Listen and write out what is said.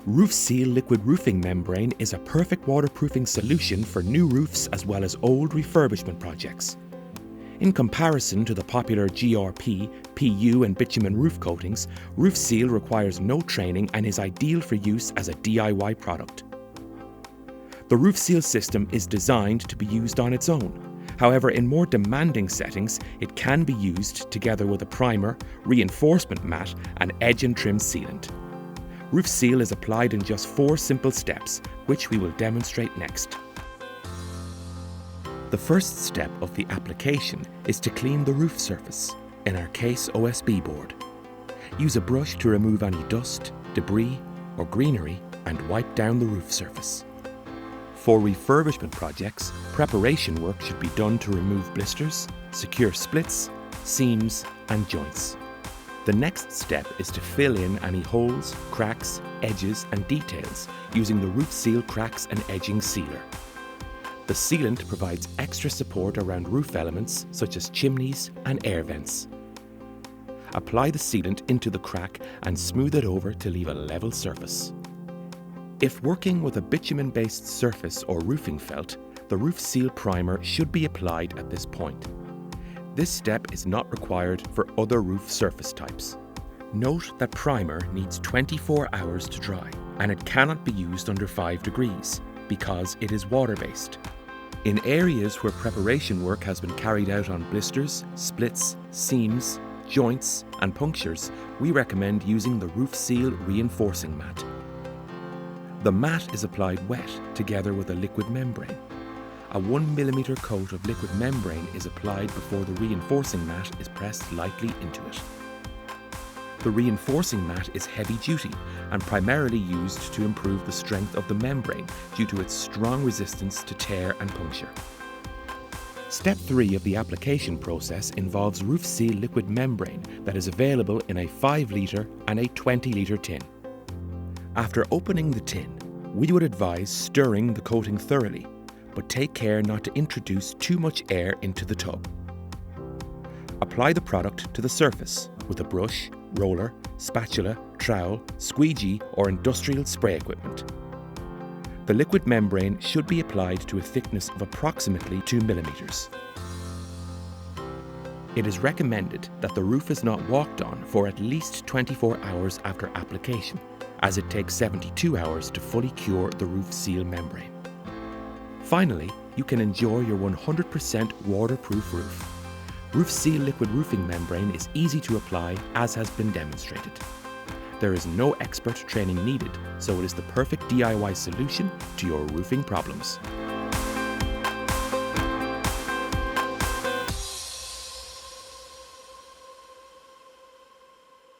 Roof Seal liquid roofing membrane is a perfect waterproofing solution for new roofs as well as old refurbishment projects. In comparison to the popular GRP, PU and Bitumen Roof Coatings, Roof Seal requires no training and is ideal for use as a DIY product. The Roof Seal system is designed to be used on its own. However, in more demanding settings, it can be used together with a primer, reinforcement mat and edge and trim sealant. Roof Seal is applied in just 4 simple steps, which we will demonstrate next. The first step of the application is to clean the roof surface, in our case OSB board. Use a brush to remove any dust, debris or greenery and wipe down the roof surface. For refurbishment projects, preparation work should be done to remove blisters, secure splits, seams and joints. The next step is to fill in any holes, cracks, edges and details using the Roof Seal Cracks and Edging Sealer. The sealant provides extra support around roof elements such as chimneys and air vents. Apply the sealant into the crack and smooth it over to leave a level surface. If working with a bitumen-based surface or roofing felt, the Roof Seal primer should be applied at this point. This step is not required for other roof surface types. Note that primer needs 24 hours to dry and it cannot be used under 5 degrees because it is water-based. In areas where preparation work has been carried out on blisters, splits, seams, joints and punctures, we recommend using the Roof Seal reinforcing mat. The mat is applied wet together with a liquid membrane. A 1 mm coat of liquid membrane is applied before the reinforcing mat is pressed lightly into it. The reinforcing mat is heavy duty and primarily used to improve the strength of the membrane due to its strong resistance to tear and puncture. Step 3 of the application process involves Roof Seal liquid membrane that is available in a 5 litre and a 20 litre tin. After opening the tin, we would advise stirring the coating thoroughly, but take care not to introduce too much air into the tub. Apply the product to the surface with a brush, roller, spatula, trowel, squeegee or industrial spray equipment. The liquid membrane should be applied to a thickness of approximately 2 mm. It is recommended that the roof is not walked on for at least 24 hours after application, as it takes 72 hours to fully cure the Roof Seal membrane. Finally, you can enjoy your 100% waterproof roof. Roof Seal liquid roofing membrane is easy to apply, as has been demonstrated. There is no expert training needed, so it is the perfect DIY solution to your roofing problems.